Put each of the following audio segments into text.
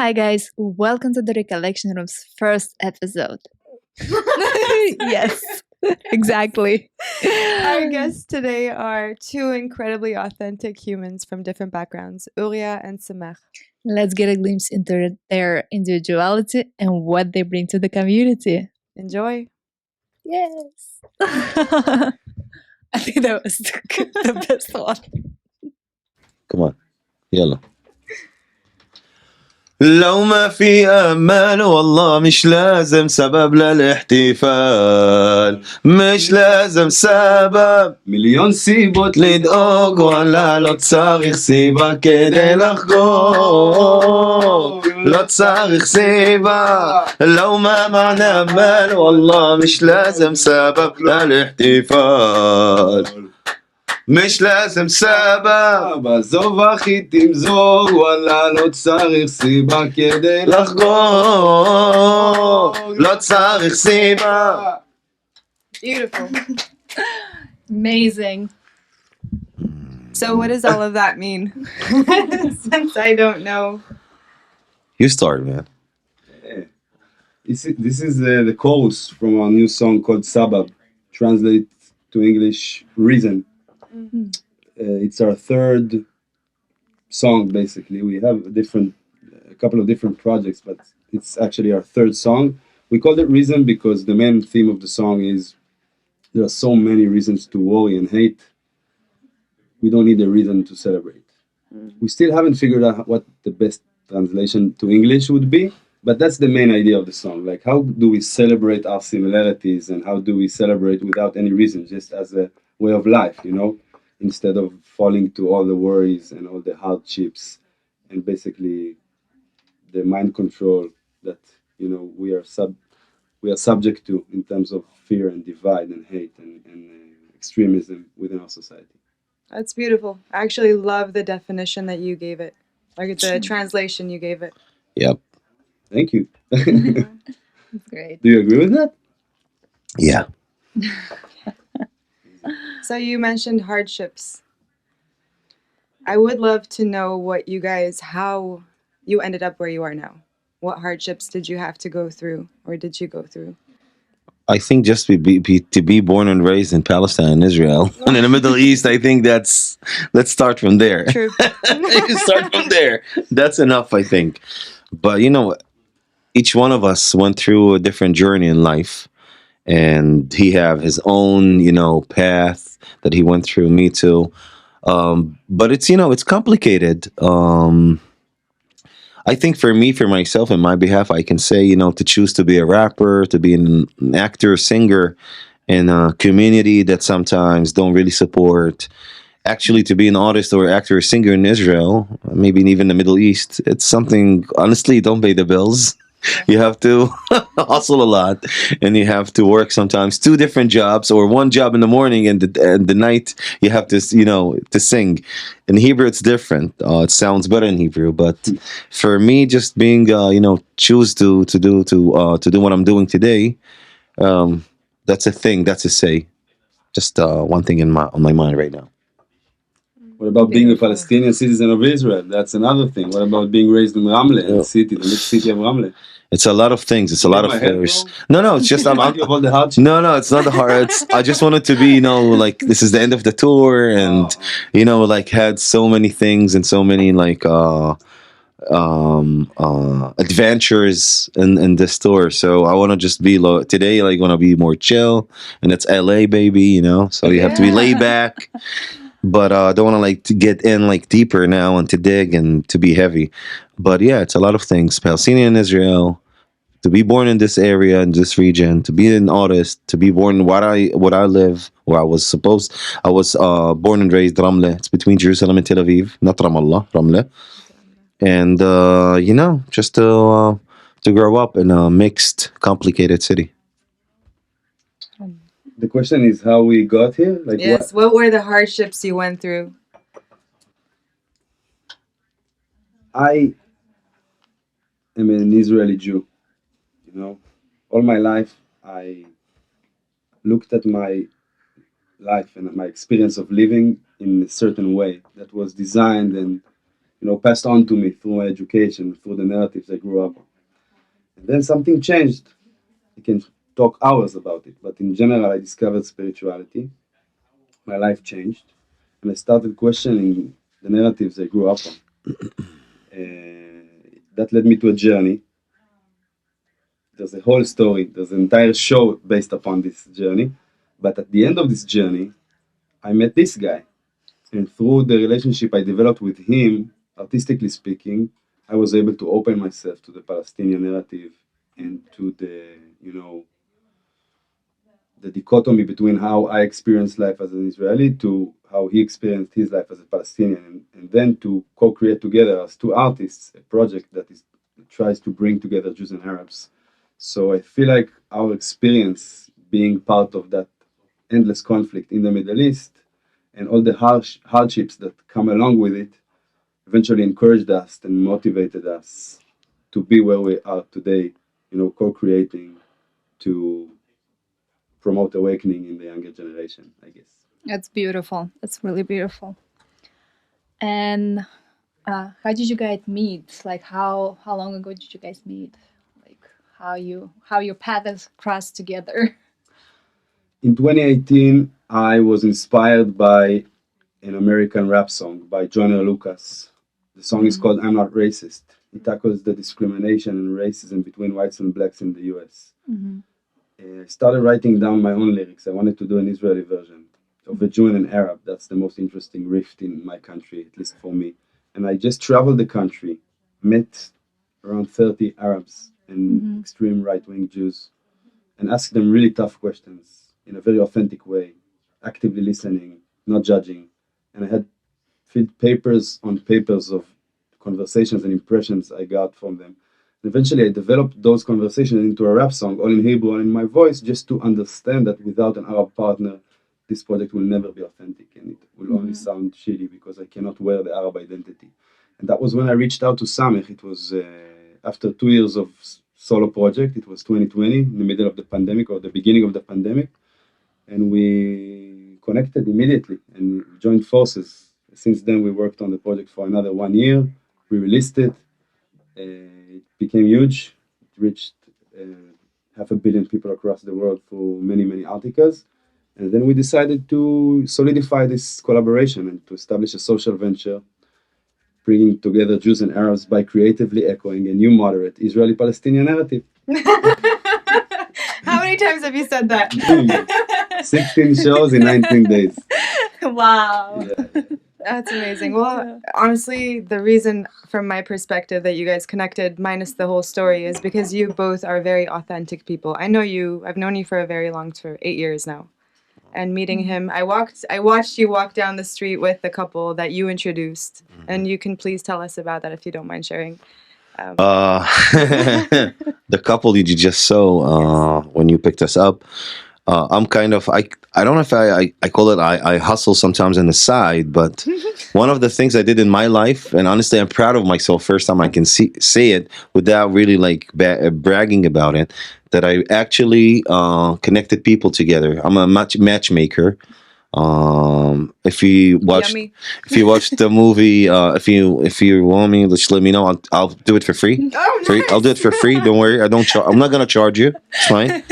Hi guys, welcome to the Recollection Room's first episode. Yes, exactly. Our guests today are two incredibly authentic humans from different backgrounds, Uriya and Sameh. Let's get a glimpse into their individuality and what they bring to the community. Enjoy. Yes. I think that was the best one. Come on, يلا. لو ما في أمل والله مش لازم سبب للاحتفال، مش لازم سبب מיליון סיבות לדאוג וואלה לא צריך סיבה כדי לחגוג, לא צריך סיבה لو ما معنا أمل والله مش لازم سبب للاحتفال، مش لازم سبب עזוב אחי תמזוג, וואלה לא צריך סיבה כדי לחגוג, לא צריך סיבה. Beautiful. Amazing. So what does all of that mean? Since I don't know. You start, man. This is the chorus from our new song called Sabab, translate to English Reason. It's our third song basically. We have a couple of different projects, but it's actually our third song. We called it Reason because the main theme of the song is there are so many reasons to worry and hate. We don't need a reason to celebrate. We still haven't figured out what the best translation to English would be, but that's the main idea of the song. Like, how do we celebrate our similarities, and how do we celebrate without any reason, just as a way of life, you know, instead of falling to all the worries and all the hardships and basically the mind control that, you know, we are subject to in terms of fear and divide and hate and extremism within our society. That's beautiful. I actually love the definition that you gave it. Like the translation you gave it. Yep. Thank you. Great. Do you agree with that? Yeah. So you mentioned hardships. I would love to know how you ended up where you are now. What hardships did you have to go through, or did you go through? I think just to be born and raised in Palestine and Israel and in the Middle East, I think let's start from there. True. Start from there. That's enough, I think. But you know, each one of us went through a different journey in life, and he have his own, you know, path that he went through. Me too. But it's, you know, it's complicated. I think for me, for myself, in my behalf, I can say, you know, to choose to be a rapper, to be an actor, singer in a community that sometimes don't really support. Actually, to be an artist or actor or singer in Israel, maybe even the Middle East, it's something, honestly, don't pay the bills. You have to hustle a lot, and you have to work sometimes two different jobs or one job in the morning, and the night you have to, you know, to sing. In Hebrew, it's different. It sounds better in Hebrew, but for me, just being, you know, choose to do what I'm doing today. That's a thing. That's a say. Just one thing on my mind right now. What about being a Palestinian citizen of Israel? That's another thing. What about being raised in Ramle, the mixed city of Ramle? It's a lot of things. It's a lot of fears. No, it's just I'm All the hardship. no, it's not the hard. I just wanted to be, you know, like this is the end of the tour, and you know, like had so many things and so many like adventures in this tour. So I want to just be today. Like, want to be more chill, and it's LA, baby. You know, so you have to be laid back. But I don't want to like to get in like deeper now and to dig and to be heavy. But yeah, it's a lot of things. Palestinian Israel, to be born in this area, in this region, to be an artist, to be born what I live, where I was born and raised Ramle. It's between Jerusalem and Tel Aviv, not Ramallah, Ramle. And you know, just to grow up in a mixed, complicated city. The question is how we got here. Like, yes. What were the hardships you went through? I am an Israeli Jew. You know, all my life I looked at my life and my experience of living in a certain way that was designed and passed on to me through my education, through the narratives I grew up on. And then something changed. I can talk hours about it, but in general, I discovered spirituality. My life changed, and I started questioning the narratives I grew up on. That led me to a journey. There's a whole story, there's an entire show based upon this journey. But at the end of this journey, I met this guy. And through the relationship I developed with him, artistically speaking, I was able to open myself to the Palestinian narrative and to the dichotomy between how I experienced life as an Israeli to how he experienced his life as a Palestinian, and then to co-create together as two artists a project that tries to bring together Jews and Arabs. So I feel like our experience being part of that endless conflict in the Middle East and all the hardships that come along with it eventually encouraged us and motivated us to be where we are today, co-creating to promote awakening in the younger generation, I guess. That's beautiful. That's really beautiful. And how did you guys meet? Like how long ago did you guys meet? Like how your paths crossed together? In 2018, I was inspired by an American rap song by Joyner Lucas. The song is called "I'm Not Racist." It tackles the discrimination and racism between whites and blacks in the U.S. I started writing down my own lyrics. I wanted to do an Israeli version of a Jew and an Arab. That's the most interesting rift in my country, at least for me. And I just traveled the country, met around 30 Arabs and extreme right-wing Jews, and asked them really tough questions in a very authentic way, actively listening, not judging. And I had filled papers on papers of conversations and impressions I got from them. And eventually, I developed those conversations into a rap song, all in Hebrew and in my voice, just to understand that without an Arab partner, this project will never be authentic and it will only sound shitty because I cannot wear the Arab identity. And that was when I reached out to Sameh. It was after 2 years of solo project. It was 2020, in the middle of the pandemic or the beginning of the pandemic. And we connected immediately and joined forces. Since then, we worked on the project for another 1 year. We released it. It became huge. It reached 500 million people across the world through many, many articles. And then we decided to solidify this collaboration and to establish a social venture, bringing together Jews and Arabs by creatively echoing a new moderate Israeli-Palestinian narrative. How many times have you said that? 16 shows in 19 days. Wow. Yeah. That's amazing. Well, honestly, the reason from my perspective that you guys connected, minus the whole story, is because you both are very authentic people. I know you, I've known you for 8 years now. And meeting him, I watched you walk down the street with the couple that you introduced. And you can please tell us about that if you don't mind sharing. The couple you just saw when you picked us up, I'm kind of I don't know if I call it I hustle sometimes on the side, but one of the things I did in my life, and honestly I'm proud of myself, first time I can say it without really like bragging about it, that I actually connected people together. I'm a matchmaker. If you watched Yummy. the movie, if you want me, just let me know. I'll do it for free. Oh, Free. I'll do it for free. Don't worry. I'm not gonna charge you. It's fine.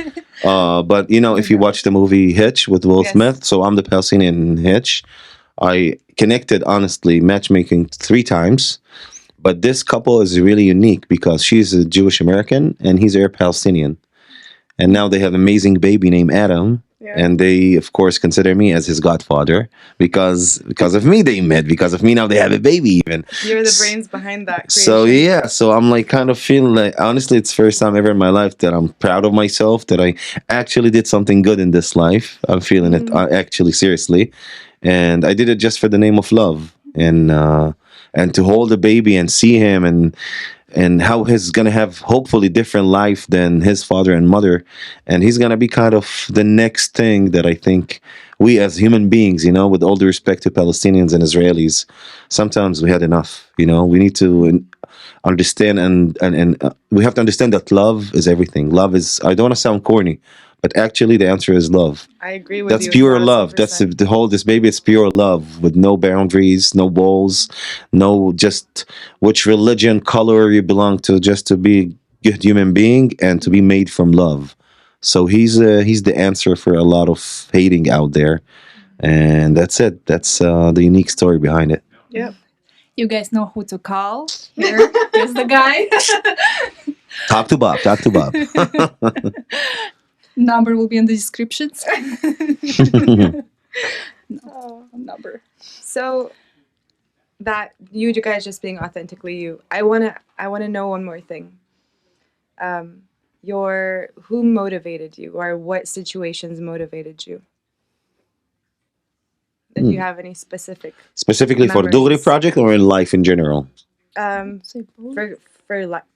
But if you watch the movie Hitch with Will Yes. Smith, so I'm the Palestinian Hitch. I connected, honestly, matchmaking 3 times. But this couple is really unique because she's a Jewish American and he's a Palestinian. And now they have an amazing baby named Adam. Yeah. And they, of course, consider me as his godfather because of me they met. Because of me now they have a baby even. You're the brains behind that creation. So yeah, so I'm like kind of feeling like, honestly, it's the first time ever in my life that I'm proud of myself that I actually did something good in this life. I'm feeling it actually seriously, and I did it just for the name of love and to hold the baby and see him and how he's gonna have hopefully different life than his father and mother, and he's gonna be kind of the next thing that I think we as human beings, with all due respect to Palestinians and Israelis, sometimes we had enough. We need to understand and we have to understand that love is everything. Love is, I don't want to sound corny, but actually the answer is love. I agree with That's you pure love. That's 1000%. the whole. This baby is pure love with no boundaries, no walls, no just which religion, color you belong to. Just to be a good human being and to be made from love. So he's the answer for a lot of hating out there, and that's it. That's the unique story behind it. Yep. You guys know who to call. Here is the guy. Talk to Bob. Talk to Bob. Number will be in the descriptions. Oh. Number. So that you guys just being authentically you. I wanna know one more thing. Who motivated you, or what situations motivated you? If you have any specific Specifically for memories. Dugri project or in life in general? Say both.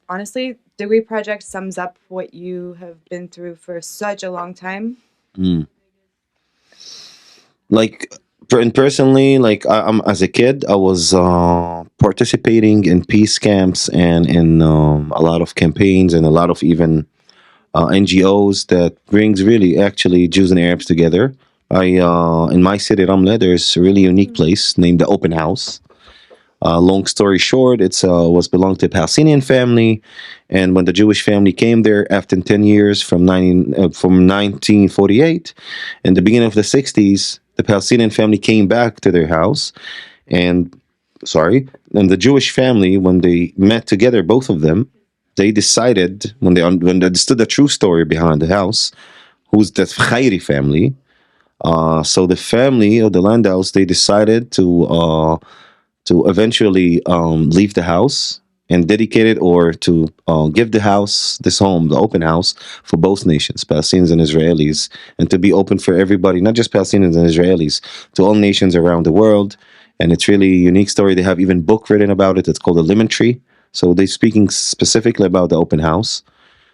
Honestly, Degree Project sums up what you have been through for such a long time. Like personally, like I'm as a kid, I was participating in peace camps and in a lot of campaigns and a lot of even NGOs that brings really actually Jews and Arabs together. I in my city Ramla, there's a really unique place named the Open House. Long story short, it's was belonged to a Palestinian family, and when the Jewish family came there after 10 years from 1948, in the beginning of the 60s, the Palestinian family came back to their house, and and the Jewish family, when they met together, both of them, they decided when they understood the true story behind the house, who's the Khairi family. So the family of the Landaus, they decided to eventually leave the house and dedicate it or to give the house, this home, the open house for both nations, Palestinians and Israelis, and to be open for everybody, not just Palestinians and Israelis, to all nations around the world. And it's really a unique story. They have even book written about it. It's called The Lemon Tree. So they're speaking specifically about the open house.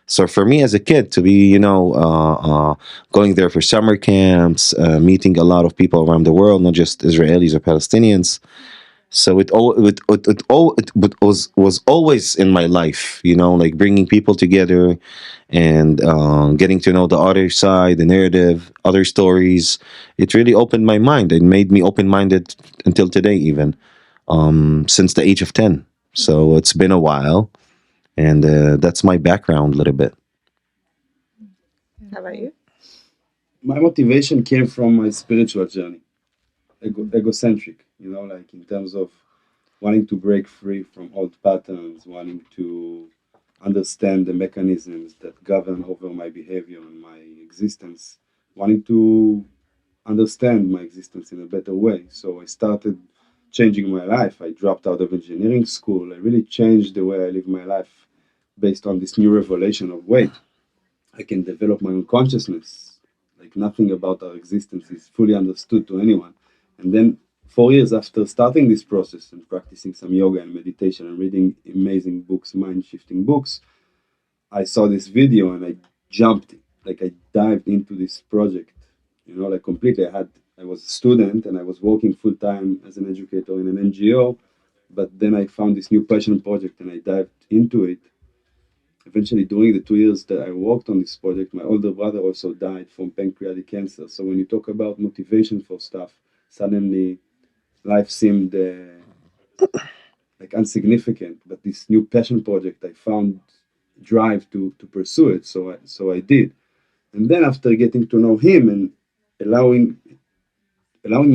So for me as a kid to be, going there for summer camps, meeting a lot of people around the world, not just Israelis or Palestinians, so it was always in my life, like bringing people together and getting to know the other side, the narrative, other stories. It really opened my mind and made me open-minded until today, even since the age of 10. So it's been a while, and that's my background a little bit. How about you? My motivation came from my spiritual journey, egocentric, like in terms of wanting to break free from old patterns, wanting to understand the mechanisms that govern over my behavior and my existence, wanting to understand my existence in a better way. So I started changing my life. I dropped out of engineering school. I really changed the way I live my life based on this new revelation of wait, I can develop my own consciousness. Like nothing about our existence is fully understood to anyone. And then 4 years after starting this process and practicing some yoga and meditation and reading amazing books, mind-shifting books, I saw this video and I jumped, like I dived into this project, like completely. I was a student and I was working full-time as an educator in an NGO, but then I found this new passion project and I dived into it. Eventually, during the 2 years that I worked on this project, my older brother also died from pancreatic cancer. So when you talk about motivation for stuff, suddenly life seemed like insignificant. But this new passion project, I found drive to pursue it. So I did. And then after getting to know him and allowing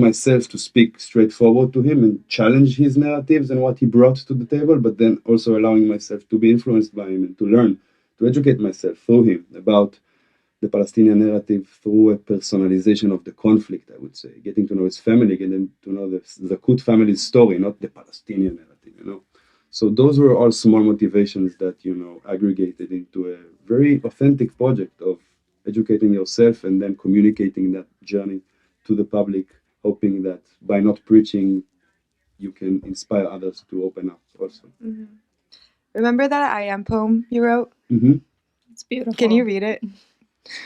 myself to speak straightforward to him and challenge his narratives and what he brought to the table, but then also allowing myself to be influenced by him and to learn, to educate myself through him about the Palestinian narrative through a personalization of the conflict, I would say, getting to know his family, getting to know the Zakout family's story, not the Palestinian narrative. So those were all small motivations that, aggregated into a very authentic project of educating yourself and then communicating that journey to the public, hoping that by not preaching, you can inspire others to open up also. Mm-hmm. Remember that I Am poem you wrote? Mm-hmm. It's beautiful. Can you read it?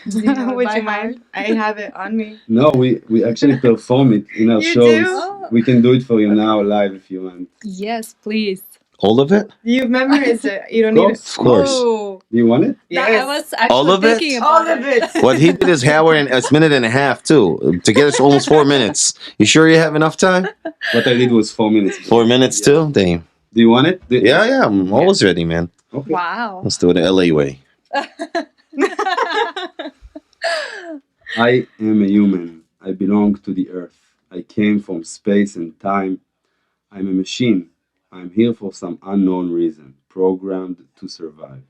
Do you know it Would by you heart? mind? I have it on me. No, we actually perform it in our You shows. do? Oh. We can do it for you now live if you want. Yes, please. All of it? You've memorized it. You don't need it. Of course. Oh, You want it? I was actually All of it? thinking about All of it. What he did is hour and it's minute and a half too. Together it's almost 4 minutes. You sure you have enough time? What I did was 4 minutes. 4 minutes Yeah. too? Damn. Do you want it? Yeah, I'm always ready, man. Okay. Wow. Let's do it the LA way. I am a human. I belong to the earth. I came from space and time. I'm a machine. I'm here for some unknown reason, programmed to survive.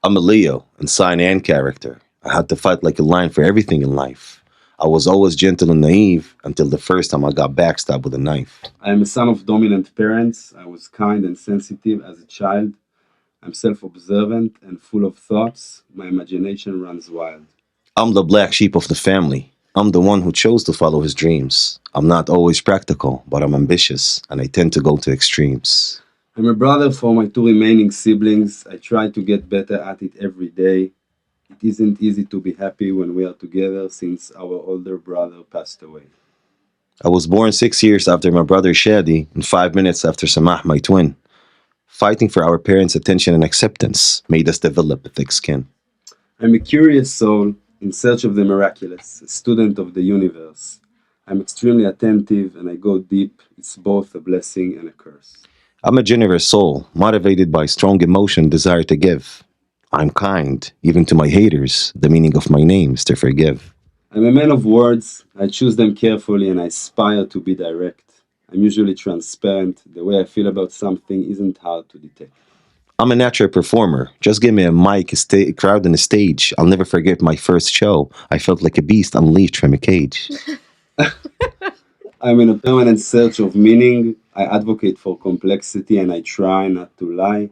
I'm a Leo in sign and character. I had to fight like a lion for everything in life. I was always gentle and naive until the first time I got backstabbed with a knife. I am a son of dominant parents. I was kind and sensitive as a child. I'm self observant and full of thoughts. My imagination runs wild. I'm the black sheep of the family. I'm the one who chose to follow his dreams. I'm not always practical, but I'm ambitious, and I tend to go to extremes. I'm a brother for my two remaining siblings. I try to get better at it every day. It isn't easy to be happy when we are together since our older brother passed away. I was born 6 years after my brother Shadi and 5 minutes after Sameh, my twin. Fighting for our parents' attention and acceptance made us develop a thick skin. I'm a curious soul in search of the miraculous, a student of the universe. I'm extremely attentive and I go deep. It's both a blessing and a curse. I'm a generous soul, motivated by strong emotion, desire to give. I'm kind, even to my haters. The meaning of my name is to forgive. I'm a man of words. I choose them carefully and I aspire to be direct. I'm usually transparent. The way I feel about something isn't hard to detect. I'm a natural performer. Just give me a mic, a crowd, and a stage. I'll never forget my first show. I felt like a beast unleashed from a cage. I'm in a permanent search of meaning. I advocate for complexity and I try not to lie.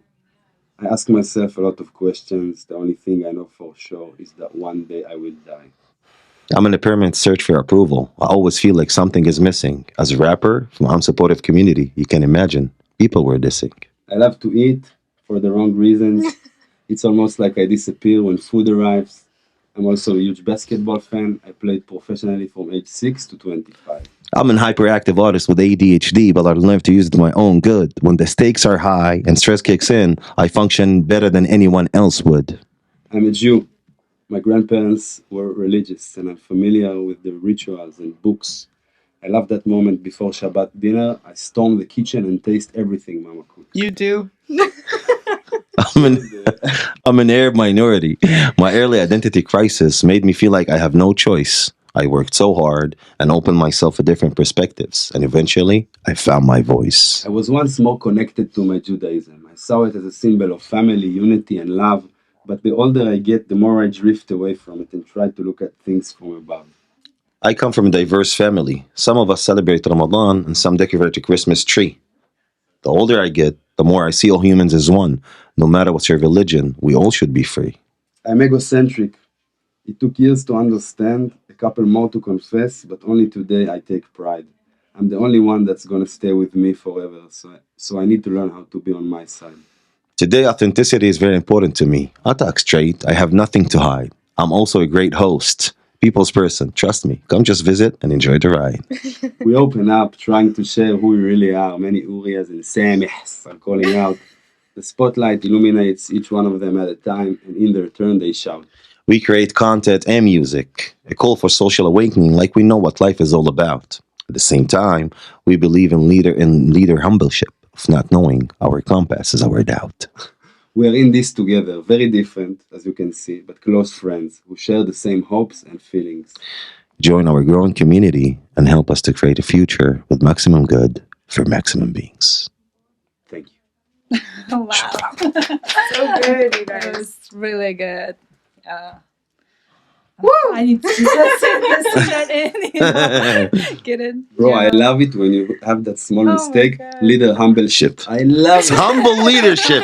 I ask myself a lot of questions. The only thing I know for sure is that one day I will die. I'm in a permanent search for approval. I always feel like something is missing. As a rapper from an unsupportive community, you can imagine, people were dissing. I love to eat for the wrong reasons. It's almost like I disappear when food arrives. I'm also a huge basketball fan. I played professionally from age 6 to 25. I'm an hyperactive artist with ADHD, but I learned to use it to my own good. When the stakes are high and stress kicks in, I function better than anyone else would. I'm a Jew. My grandparents were religious and I'm familiar with the rituals and books. I love that moment before Shabbat dinner. I storm the kitchen and taste everything Mama cooks. You do. I'm an Arab minority. My early identity crisis made me feel like I have no choice. I worked so hard and opened myself to different perspectives, and eventually I found my voice. I was once more connected to my Judaism. I saw it as a symbol of family, unity, and love. But the older I get, the more I drift away from it and try to look at things from above. I come from a diverse family. Some of us celebrate Ramadan and some decorate a Christmas tree. The older I get, the more I see all humans as one. No matter what's your religion, we all should be free. I'm egocentric. It took years to understand, a couple more to confess, but only today I take pride. I'm the only one that's gonna stay with me forever, so I need to learn how to be on my side. Today, authenticity is very important to me. I talk straight. I have nothing to hide. I'm also a great host. People's person. Trust me. Come just visit and enjoy the ride. We open up, trying to share who we really are. Many Uriyas and Samehs are calling out. The spotlight illuminates each one of them at a time, and in their turn they shout. We create content and music, a call for social awakening like we know what life is all about. At the same time, we believe in leader humbleship of not knowing our compass is our doubt. We are in this together, very different, as you can see, but close friends who share the same hopes and feelings. Join our growing community and help us to create a future with maximum good for maximum beings. Thank you. Oh, wow. So good, you It guys. was really good. Woo! I need to just listen that in, you know? Get it? Bro, Yeah. I love it when you have that small Oh my mistake. God. Leader humbleship. I love It's it. humble leadership.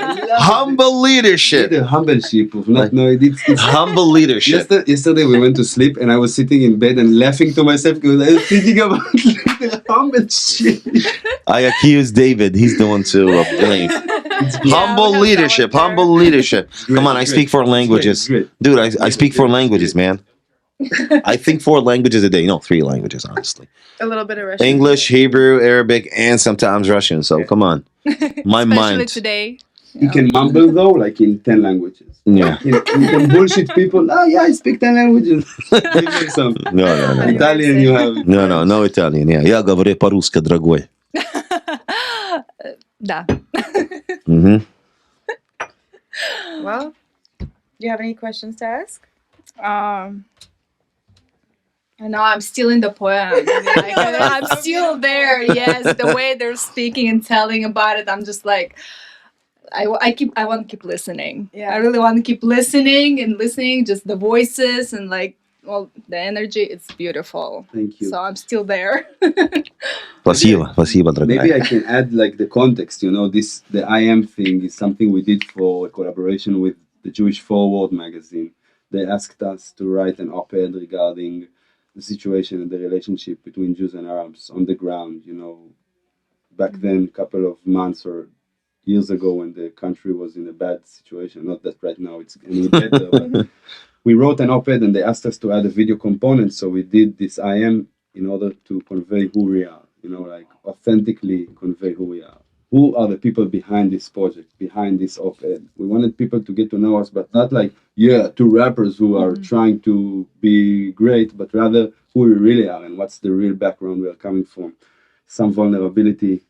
Humble leadership. Leader humbleship of not knowing it's Humble leadership. Yesterday we went to sleep and I was sitting in bed and laughing to myself because I was thinking about leader humbleship. I accuse David. He's the one to blame. Yeah, Humble we have leadership. that one Humble leadership. Come on, I Great, speak four great, languages. great. Dude, I speak four languages, man. I think 4 languages a day. No, 3 languages, honestly. A little bit of Russian. English, Hebrew, Arabic, and sometimes Russian. So come on. My Especially mind. today. He can mumble though, like in 10 languages. Yeah. He can bullshit people. Oh yeah, I speak 10 languages. Give him some. No. Italian, you have. No Italian. Yeah. Я говорю по-русски, дорогой. Да. Mm-hmm. Well, do you have any questions to ask? I know I'm still in the poem. Like, I'm still there. Yes, the way they're speaking and telling about it, I'm just like, I want to keep listening. Yeah. I really want to keep listening and listening, just the voices and like, well, the energy. It's beautiful. Thank you. So I'm still there. Спасибо, дорогая. Maybe I can add like the context. The I am thing is something we did for a collaboration with the Jewish Forward magazine. They asked us to write an op-ed regarding the situation and the relationship between Jews and Arabs on the ground. Back then, a couple of months or years ago, when the country was in a bad situation. Not that right now it's any better. But we wrote an op-ed and they asked us to add a video component. So we did this I am in order to convey who we are. Like authentically convey who we are. Who are the people behind this project, behind this op-ed? We wanted people to get to know us, but not like, two rappers who are trying to be great, but rather who we really are and what's the real background we are coming from. Some vulnerability,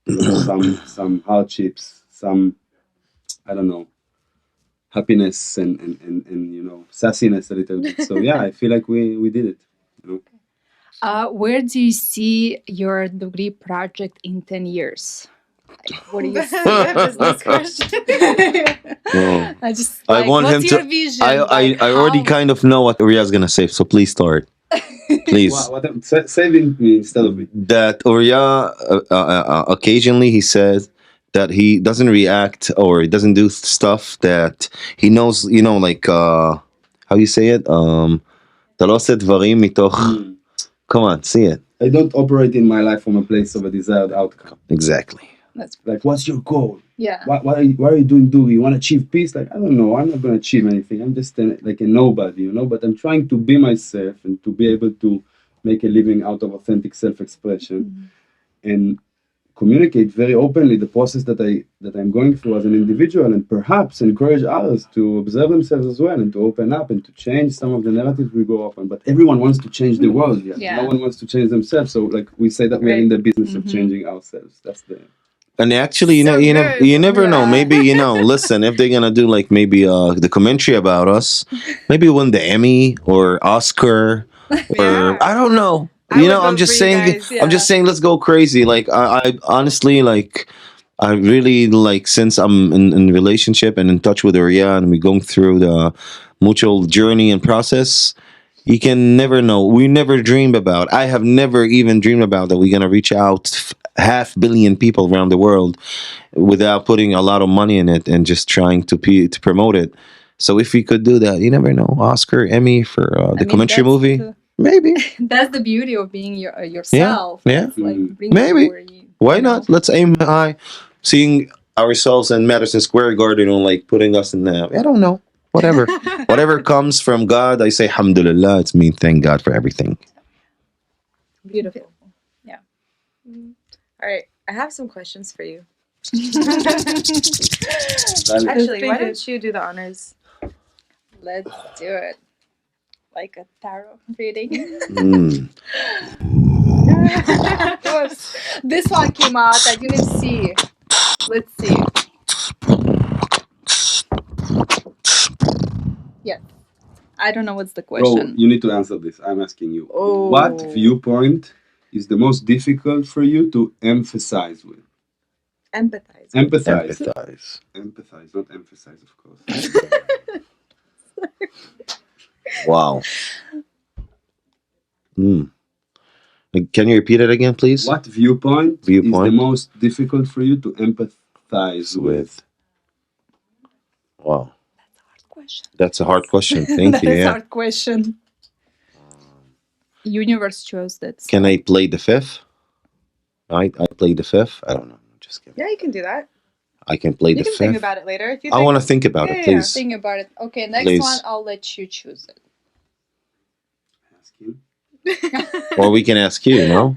some hardships, some, I don't know, happiness and sassiness a little bit. So yeah, I feel like we did it. Where do you see your Dugri project in 10 years? Like, what do you see? Business question. Well, I just I like, want what's him your to. vision? I already how- kind of know what Uriya's gonna say, so please start. Please. Say it instead of me. That Uriya occasionally he says that he doesn't react or he doesn't do stuff that he knows. Like how you say it. אתה לא עושה דברים מתוך. Come on, see it. I don't operate in my life from a place of a desired outcome. Exactly. That's Like, what's your goal? yeah. Why are you doing Dugri? You want to achieve peace? Like, I don't know. I'm not going to achieve anything. I'm just like a nobody, But I'm trying to be myself and to be able to make a living out of authentic self-expression and communicate very openly the process that I'm going through as an individual, and perhaps encourage others to observe themselves as well and to open up and to change some of the narratives we go off on. But everyone wants to change the world. Yeah. No one wants to change themselves. So like we say that we are in the business of changing ourselves. That's the. And actually, So you good. never know. Yeah. Maybe listen, if they're gonna do like maybe the commentary about us, maybe win the Emmy or Oscar, or Yeah. I don't know. I would I'm vote just for you saying. guys, I'm just saying. Let's go crazy. Like I honestly like. I really like, since I'm in relationship and in touch with Uriya and we're going through the mutual journey and process. You can never know. We never dreamed about. I have never even dreamed about that we're gonna reach out 500 million people around the world without putting a lot of money in it and just trying to promote it. So if we could do that, you never know. Oscar, Emmy for the commentary movie, maybe. That's the beauty of being yourself. Yeah. It's like bring Maybe. you where you, Why you know. not? Let's aim high. Seeing ourselves in Madison Square Garden, like putting us in the. I don't know. Whatever. Whatever comes from God, I say alhamdulillah. It's me. Thank God for everything. Beautiful. Yeah. All right, I have some questions for you. Dale. Actually, why don't you do the honors? Let's do it. Like a tarot reading. Mm. Oops. This one came out. I didn't see. Let's see. Yes. I don't know what's the Bro, question. you need to answer this. I'm asking you. Oh. What viewpoint is the most difficult for you to emphasize with? Empathize. Empathize. Empathize. Empathize, not emphasize, of course. Wow. Mm. Can you repeat it again, please? What viewpoint is the Viewpoint? most difficult for you to empathize with? Wow. Hard question. That's a hard question. Thank That you. is a Yeah. hard question. Universe chose that. Can I play the fifth? I play the fifth. I don't know. Just kidding. Yeah, you can do that. I can play You the can fifth. think about it later if you. I want to think about Yeah, it, yeah. please. Think about it. Okay, next Please. one, I'll let you choose it. Ask him. Or we can ask you, no?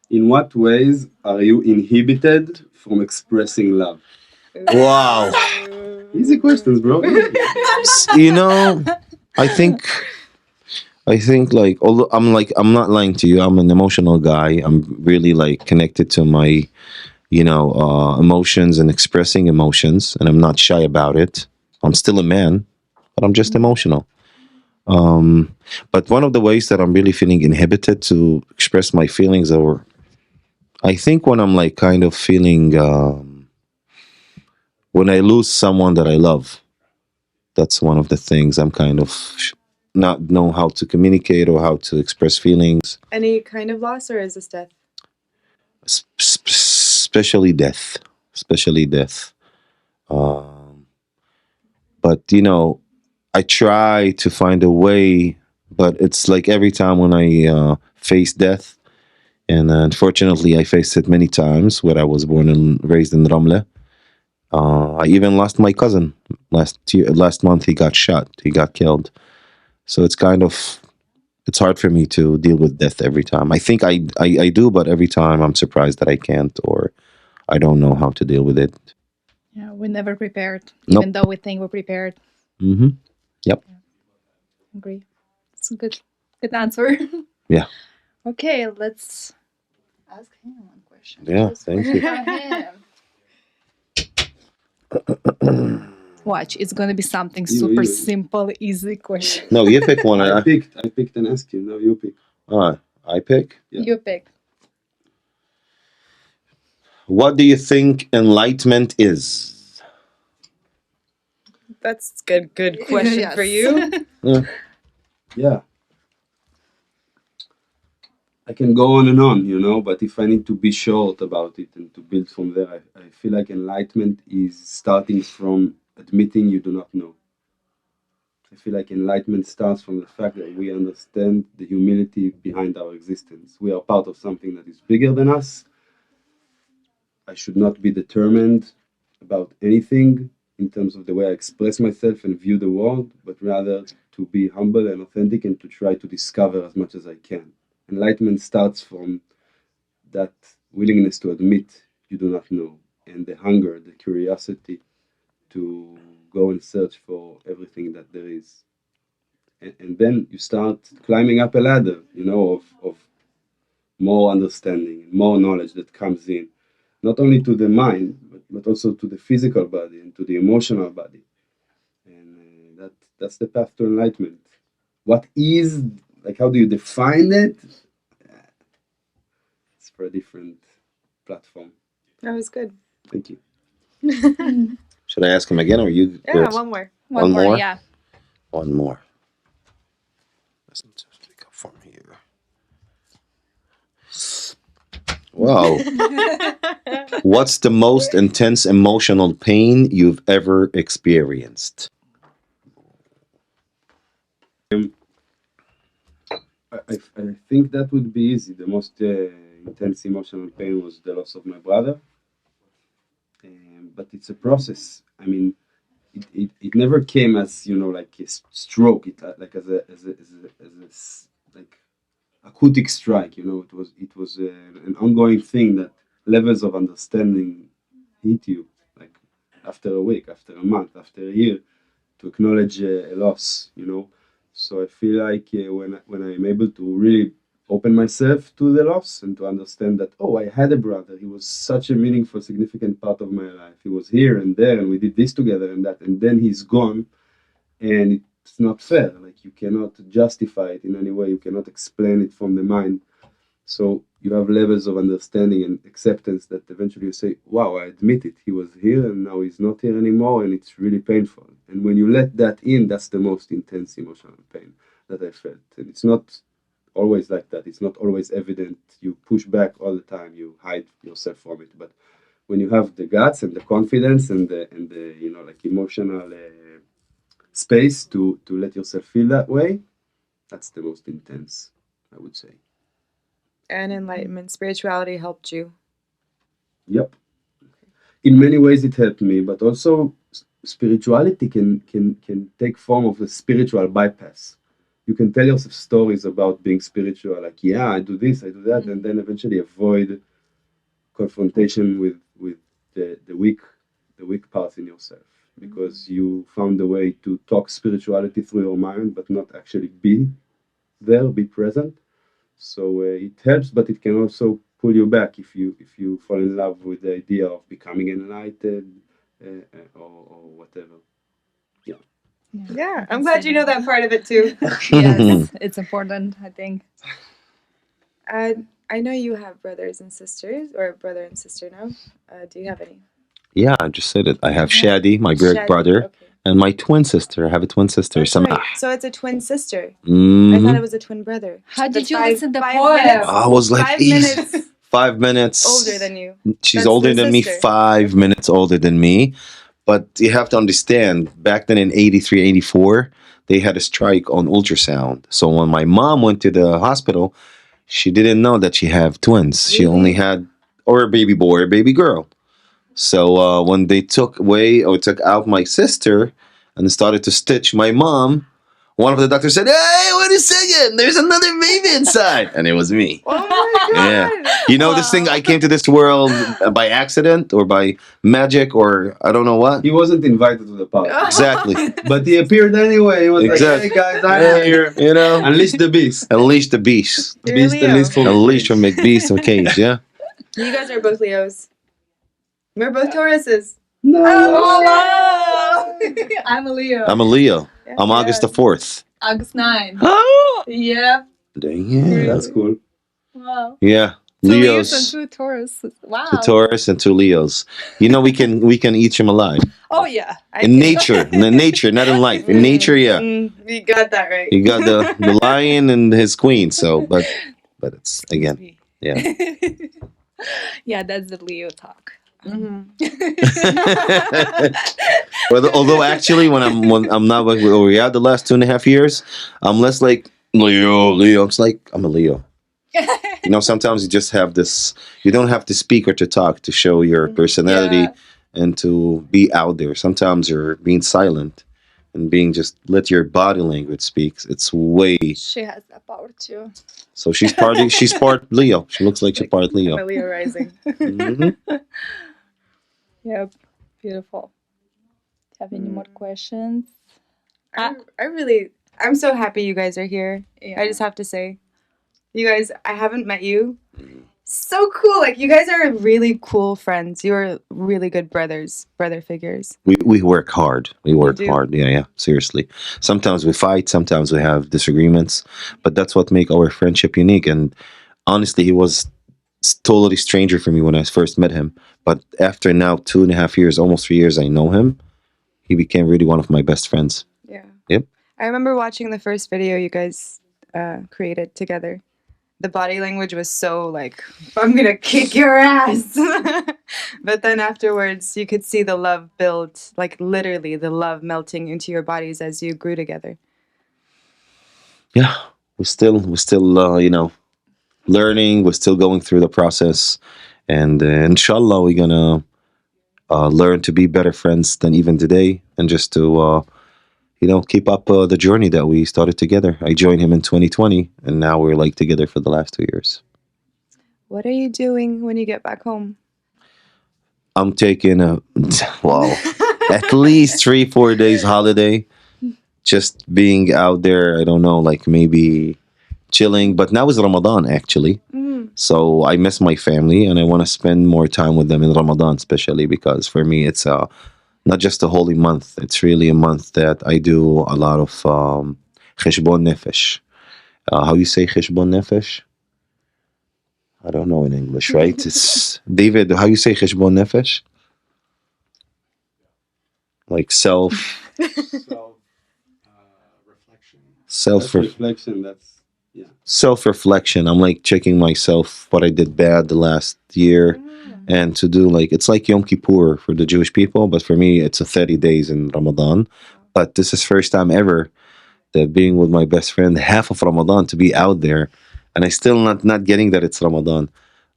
In what ways are you inhibited from expressing love? Wow. Easy questions, bro. You know, I think like, although I'm not lying to you, I'm an emotional guy. I'm really like connected to my emotions and expressing emotions, and I'm not shy about it. I'm still a man, but I'm just emotional. But one of the ways that I'm really feeling inhibited to express my feelings, or I think when I'm like kind of feeling when I lose someone that I love, that's one of the things I'm kind of not know how to communicate or how to express feelings, Any kind of loss, or is this death? especially death, especially death. But I try to find a way, but it's like every time when I face death, and unfortunately I faced it many times. Where I was born and raised in Ramle, I even lost my cousin last month. He got shot. He got killed. So it's hard for me to deal with death every time. I think I do, but every time I'm surprised that I can't, or I don't know how to deal with it. Yeah, we're never prepared, Nope. even though we think we're prepared. Mm-hmm. Yep. Agree. It's a good answer. Yeah. Okay, let's ask him one question. Yeah. Thank you. Watch, it's gonna be something You- super you- simple, easy question. No, you pick one. I picked and asked you. No, you pick. I pick. Yeah. You pick. What do you think enlightenment is? That's good question for you. Yeah. I can go on and on, but if I need to be short about it and to build from there, I feel like enlightenment is starting from admitting you do not know. I feel like enlightenment starts from the fact that we understand the humility behind our existence. We are part of something that is bigger than us. I should not be determined about anything in terms of the way I express myself and view the world, but rather to be humble and authentic and to try to discover as much as I can. Enlightenment starts from that willingness to admit you do not know, and the hunger, the curiosity to go and search for everything that there is. And then you start climbing up a ladder, of more understanding, more knowledge that comes in, not only to the mind, but also to the physical body and to the emotional body. And that's the path to enlightenment. What is, like, how do you define it? It's for a different platform. That was good. Thank you. Should I ask him again, or you? Yeah, one more. One more, more? yeah. One more. Let's just pick up from here. Wow. What's the most intense emotional pain you've ever experienced? I think that would be easy. The most intense emotional pain was the loss of my brother. But it's a process. I mean, it never came as like a stroke. It like as a like acoustic strike. It was an ongoing thing that levels of understanding hit you, like after a week, after a month, after a year, to acknowledge a loss. So I feel like when I'm able to really open myself to the loss and to understand that, oh, I had a brother. He was such a meaningful, significant part of my life. He was here and there, and we did this together and that, and then he's gone, and it's not fair. Like, you cannot justify it in any way. You cannot explain it from the mind. So you have levels of understanding and acceptance that eventually you say, wow, I admit it. He was here and now he's not here anymore, and it's really painful. And when you let that in, that's the most intense emotional pain that I felt. And it's not always like that. It's not always evident. You push back all the time. You hide yourself from it. But when you have the guts and the confidence and the like emotional space to let yourself feel that way, that's the most intense, I would say. And enlightenment, spirituality helped you. Yep. In many ways it helped me, but also spirituality can take form of a spiritual bypass. You can tell yourself stories about being spiritual, like, yeah, I do this, I do that, and then eventually avoid confrontation with the weak parts in yourself, because you found a way to talk spirituality through your mind, but not actually be there, be present. So it helps, but it can also pull you back if you fall in love with the idea of becoming enlightened or whatever. Yeah. Yeah, I'm glad you know that part of it too. Yes, it's important, I think. I know you have brothers and sisters, or a brother and sister now. Do you have any? Yeah, I just said it. I have Shadi, my big Shadi, brother, okay. and my twin sister. I have a twin sister, That's Sameh. right. So it's a twin sister. I Mhm. thought it was a twin brother. How did you listen to the five poem? minutes- I was like, 5 minutes 5 minutes older than you. She's That's older the than me, sister. 5 minutes older than me. But you have to understand, back then in 83, 84, they had a strike on ultrasound. So when my mom went to the hospital, she didn't know that she had twins. She Really? only had or a baby boy or a baby girl. So when they took away or took out my sister and started to stitch my mom, one of the doctors said, "Hey, wait a second! There's another baby inside," and it was me. Oh my god! Yeah. You know this thing, I came to this world by accident or by magic or I don't know what. He wasn't invited to the party, Exactly. but he appeared anyway. He was Exactly. like, "Hey guys, I'm here. You know? Unleash the beast. Unleash the beast. You're a Beast Leo. unleashed from Unleash from cage." McBeast from Cage, yeah? You guys are both Leos. We're both Tauruses. No. Oh, wow. I'm a Leo. I'm a Leo. Yeah. I'm August the 4th. August 9. Oh! Yep. Dang it. That's cool. Wow. Yeah. 2 Leos Leos. and 2 Taurus. Wow. 2 Taurus and 2 Leos. You know we can eat them alive. Oh, yeah. In nature. In nature, not in life. In nature, yeah. You got that right. You got the lion and his queen, so but it's again. Yeah. Yeah, that's the Leo talk. Well, although actually when I'm not with Uriya the last 2.5 years, I'm less like Leo. It's like I'm a Leo. You know, sometimes you just have this. You don't have to speak or to talk to show your personality and to be out there. Sometimes you're being silent and being just let your body language speak. It's way. She has that power too. So she's part Leo. She looks like she's part Leo. I'm a Leo rising. Mhm. Yep. Beautiful. Have any more questions? I'm so happy you guys are here. Yeah. I just have to say, you guys, I haven't met you. So cool. Like, you guys are really cool friends. You're really good brother figures. We work hard. We work do? hard. Yeah. Seriously. Sometimes we fight. Sometimes we have disagreements. But that's what make our friendship unique. And honestly, he was totally stranger for me when I first met him. But after now 2.5 years, almost 3 years, I know him. He became really one of my best friends. Yeah. Yep. I remember watching the first video you guys created together. The body language was so like, I'm gonna kick your ass. But then afterwards, you could see the love build, like literally the love melting into your bodies as you grew together. Yeah, we're still learning. We're still going through the process, and inshallah, we're gonna learn to be better friends than even today, and just to keep up the journey that we started together. I joined him in 2020, and now we're like together for the last 2 years. What are you doing when you get back home? I'm taking at least 3-4 days holiday, just being out there. I don't know, like maybe chilling. But now is Ramadan actually, so I miss my family and I want to spend more time with them in Ramadan, especially because for me it's not just a holy month. It's really a month that I do a lot of cheshbon nefesh. How you say cheshbon nefesh? I don't know in English, right? It's David. How you say cheshbon nefesh? Like self Reflection. That's self-reflection. I'm like checking myself what I did bad the last year, and to do like it's like Yom Kippur for the Jewish people, but for me it's a 30 days in Ramadan. But this is first time ever that being with my best friend half of Ramadan to be out there, and I still not getting that it's Ramadan.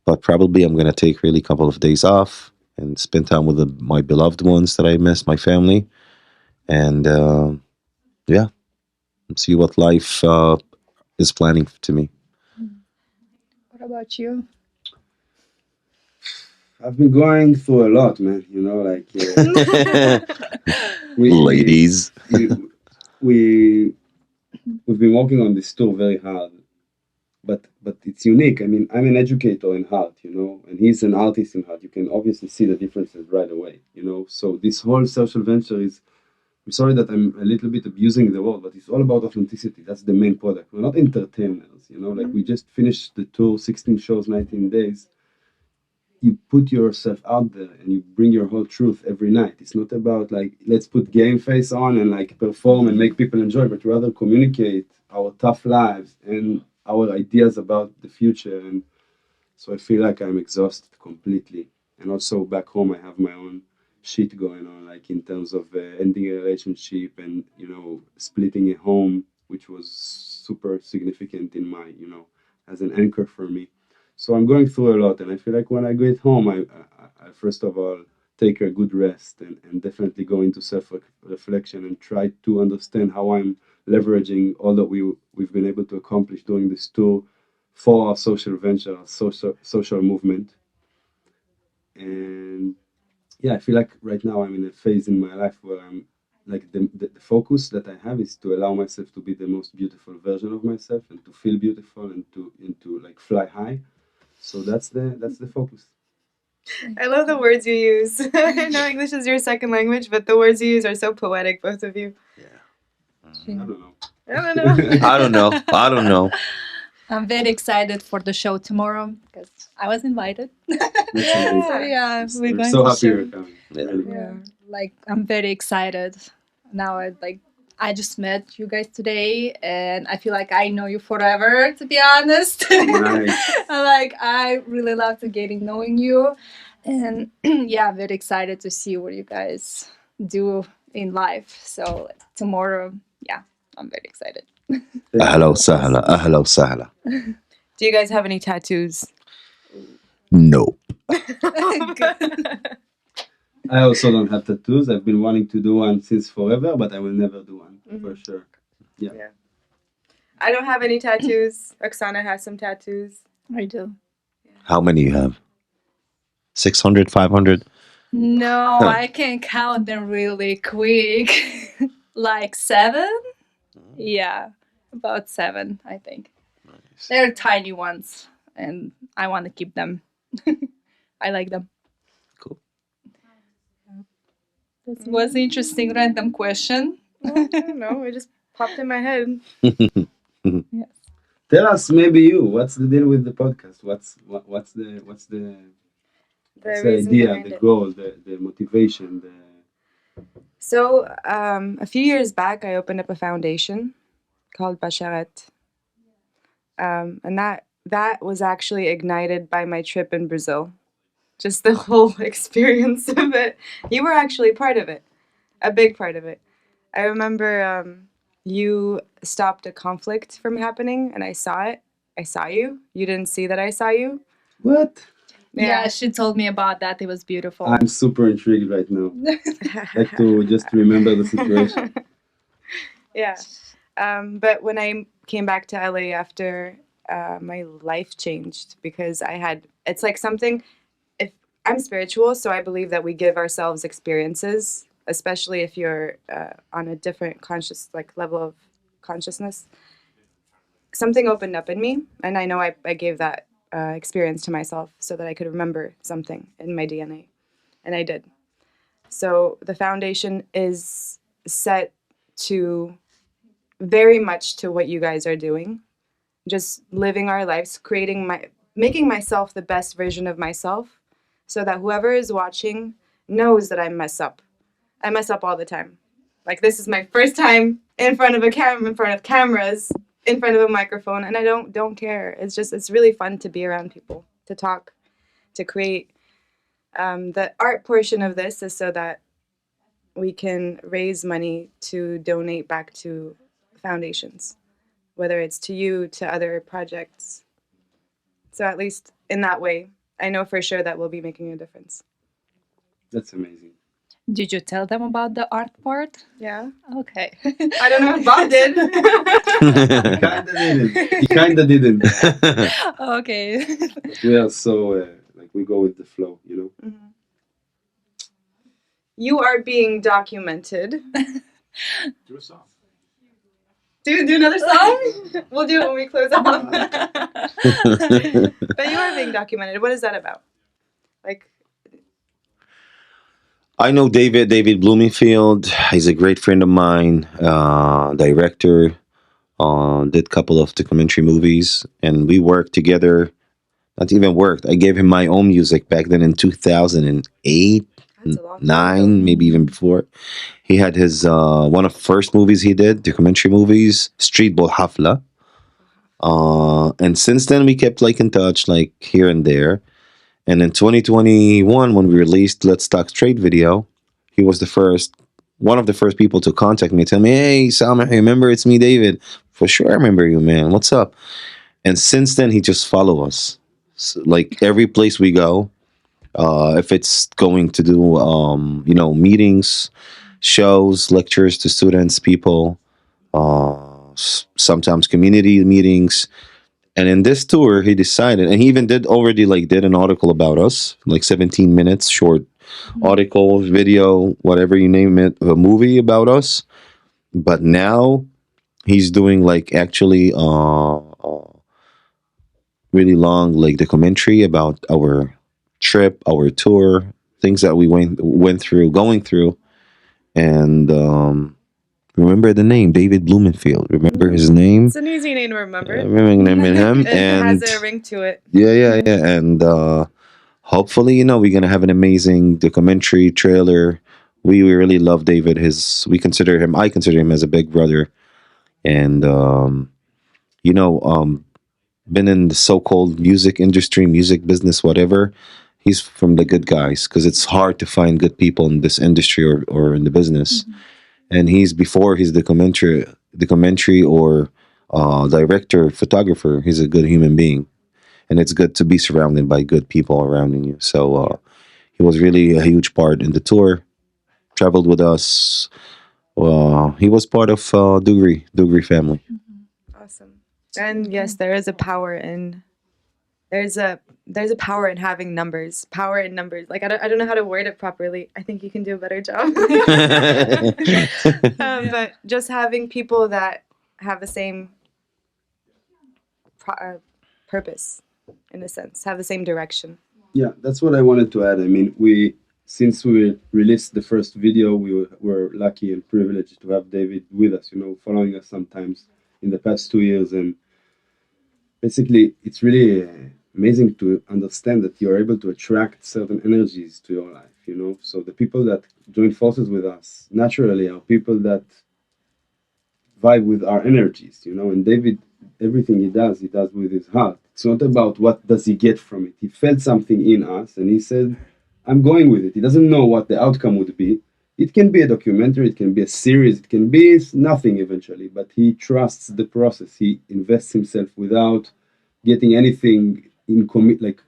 But probably I'm gonna take really a couple of days off and spend time with my beloved ones that I miss, my family, and see what life is planning to me. What about you? I've been going through a lot, man. You know, like Ladies. we've been working on this tour very hard, but it's unique. I mean, I'm an educator in art, you know, and he's an artist in art. You can obviously see the differences right away, you know. So this whole social venture is. I'm sorry that I'm a little bit abusing the word, but it's all about authenticity. That's the main product. We're not entertainers, you know. Like we just finished the tour, 16 shows, 19 days. You put yourself out there and you bring your whole truth every night. It's not about like let's put game face on and like perform and make people enjoy, but rather communicate our tough lives and our ideas about the future. And so I feel like I'm exhausted completely. And also back home, I have my own shit going on, like in terms of ending a relationship and you know splitting a home, which was super significant in my as an anchor for me. So I'm going through a lot, and I feel like when I get home, I first of all take a good rest and definitely go into self-reflection and try to understand how I'm leveraging all that we've been able to accomplish during this tour for our social venture, our social movement. And yeah, I feel like right now I'm in a phase in my life where I'm like the focus that I have is to allow myself to be the most beautiful version of myself and to feel beautiful and to like fly high. So that's the focus. I love the words you use. I know English is your second language, but the words you use are so poetic, both of you. I don't know. I don't know. I don't know. I'm very excited for the show tomorrow because I was invited. That's amazing. So yeah, we're We're going so to happy show. you're coming. Yeah. Really. Yeah, like I'm very excited. Now I just met you guys today and I feel like I know you forever, to be honest. Nice. Like I really love to getting knowing you. And yeah, I'm very excited to see what you guys do in life. So tomorrow, yeah, I'm very excited. Ahla sahla. Ahla sahla. Do you guys have any tattoos? No. I also don't have tattoos. I've been wanting to do one since forever, but I will never do one for sure. I don't have any tattoos. Oksana has some tattoos. I do. How many you have? 600, 500? No, I can count them really quick. Like 7? Yeah, about 7, I think. They're tiny ones, and I want to keep them. I like them. Cool. This was an interesting random question. I don't know. It just popped in my head. Yes. Tell us, maybe you. What's the deal with the podcast? What's the reason idea, behind the it. goal, the motivation? So, a few years back, I opened up a foundation called Basharat. And that was actually ignited by my trip in Brazil. Just the whole experience of it. You were actually part of it, a big part of it. I remember you stopped a conflict from happening, and I saw it. I saw you. You didn't see that I saw you. What? Yeah, she told me about that. It was beautiful. I'm super intrigued right now. Like to just remember the situation. Yeah. But when I came back to LA after my life changed because it's like something, if I'm spiritual, so I believe that we give ourselves experiences, especially if you're on a different level of consciousness. Something opened up in me, and I know I gave that experience to myself so that I could remember something in my DNA, and I did. So the foundation is set to very much to what you guys are doing, just living our lives, making myself the best version of myself, so that whoever is watching knows that I mess up. I mess up all the time. Like this is my first time in front of a camera, in front of cameras, in front of a microphone, and I don't care. It's really fun to be around people, to talk, to create. The art portion of this is so that we can raise money to donate back to foundations, whether it's to you, to other projects. So at least in that way, I know for sure that we'll be making a difference. That's amazing. Did you tell them about the art part? Yeah. Okay. I don't know if Bob did. He kinda didn't. Okay. We are so like we go with the flow, you know. Mhm. You are being documented. Do a song. Do another song? We'll do it when we close off. But you are being documented. What is that about? Like, I know David Bloomingfield. He's a great friend of mine, director. Did a couple of documentary movies, and we worked together. Not even worked. I gave him my own music back then in 2008, that's a long time nine, ago. maybe even before. He had his one of the first movies he did, documentary movies, Street Ball Hafla. And since then we kept like in touch, like here and there. And in 2021, when we released Let's Talk Straight video, he was one of the first people to contact me, tell me, "Hey, Sameh, remember it's me, David. For sure, I remember you, man. What's up?" And since then, he just follow us. Like every place we go, if it's going to do, meetings, shows, lectures to students, people, sometimes community meetings. And in this tour, he decided, and he even did an article about us, like 17 minutes short article, video, whatever you name it, a movie about us. But now he's doing like actually really long like documentary about our trip, our tour, things that we went through, going through, and remember the name David Blumenfield. Remember his name. It's an easy name to remember. Remember naming him, It and has a ring to it. yeah, and hopefully, we're gonna have an amazing documentary trailer. We really love David. I consider him as a big brother, and you know, um, been in the so-called music industry, music business, whatever. He's from the good guys because it's hard to find good people in this industry or in the business. And he's documentary or director, photographer. He's a good human being, and it's good to be surrounded by good people around you. So he was really a huge part in the tour. Traveled with us. He was part of Dugri family. Awesome. And yes, there is a power in there's a power in having numbers. Power in numbers. Like I don't know how to word it properly. I think you can do a better job. But just having people that have the same purpose, in a sense, have the same direction. Yeah, that's what I wanted to add. I mean, since we released the first video, we were lucky and privileged to have David with us, following us sometimes in the past 2 years. And basically, it's really amazing to understand that you're able to attract certain energies to your life. So the people that join forces with us naturally are people that vibe with our energies, and David, everything he does with his heart. It's not about what does he get from it. He felt something in us and he said, I'm going with it. He doesn't know what the outcome would be. It can be a documentary, it can be a series, it can be nothing eventually, but he trusts the process. He invests himself without getting anything committed,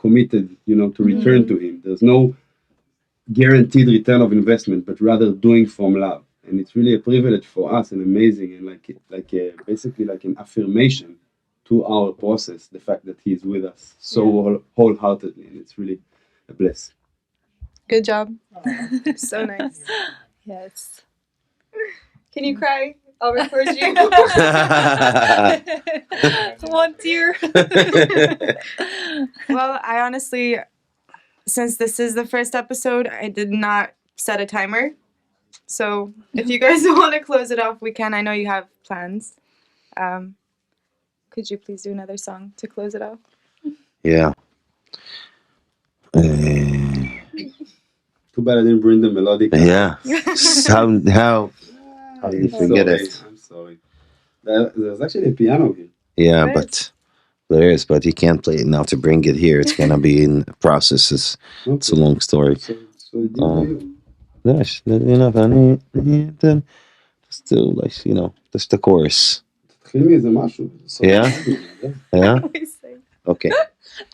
to return to him. There's no guaranteed return of investment, but rather doing from love. And it's really a privilege for us and amazing and basically like an affirmation to our process, the fact that he's with us so wholeheartedly, and it's really a bliss. Good job. So nice. Yes. Can you cry? I'll record you. One tear. Well, I honestly, since this is the first episode, I did not set a timer. So if you guys want to close it off, we can. I know you have plans. Could you please do another song to close it off? Yeah. Too bad I didn't bring the melodic. Yeah. How did you forget it? I'm sorry. There's actually a piano here. Yeah, There but there is, but you can't play it now to bring it here. It's gonna be in processes. It's a long story. So you Gosh, still like just the chorus. תתחיל מאיזה משהו. Yeah? Yeah. Always say. Okay.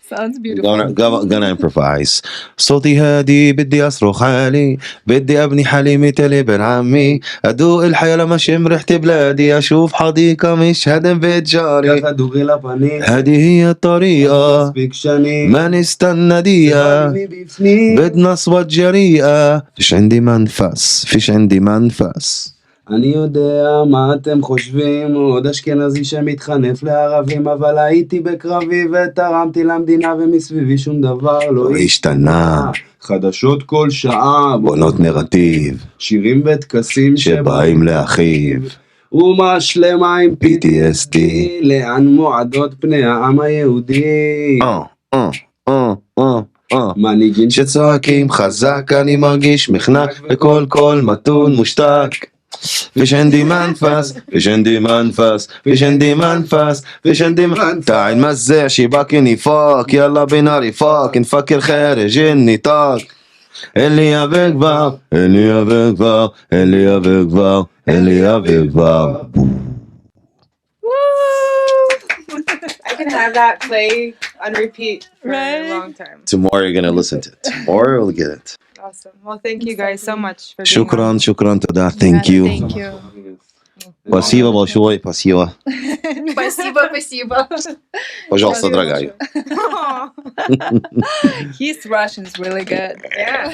Sounds beautiful. gonna improvise. صوتي هادي بدي أصرخ عالي، بدي أبني حليمي تلي بن عمي، أدوق الحياة لما أشم ريحة بلادي، أشوف حديقة مش هدم بيت جاري. ככה דוגרי לפנים, هذه هي الطريقة، מספיק שנים, ما نستنى دقيقة، שבא לי מבפנים. بدنا أصوات جريئة. فيش عندي منفس، فيش عندي منفس. אני יודע מה אתם חושבים, עוד אשכנזי שמתחנף לערבים, אבל הייתי בקרבי ותרמתי למדינה ומסביבי שום דבר לא השתנה. חדשות כל שעה, בונות נרטיב, שירים וטקסים שבאים להכאיב. אומה שלמה עם PTSD. לאן מועדות פני העם היהודי. מנהיגים שצועקים חזק, אני מרגיש מחנק, בכל קול מתון מושתק. فيش عندي منفس، فيش عندي منفس، فيش عندي منفس، فيش عندي منفس. تعال نمزع شباك نفاق، يلا بينا رفاق، نفكر خارج النطاق. اللي avec va، اللي avec va، اللي avec va، اللي avec va. I can have that play on repeat for Right? a long time. Tomorrow you're gonna listen to it. Tomorrow you'll get it. Awesome. Well, thank you guys so much for being شكرا on. شكرا تدا. Thank you. Thank you. Спасибо большое, спасибо. Спасибо, спасибо. Пожалуйста, дорогая. His Russian's really good. Yeah.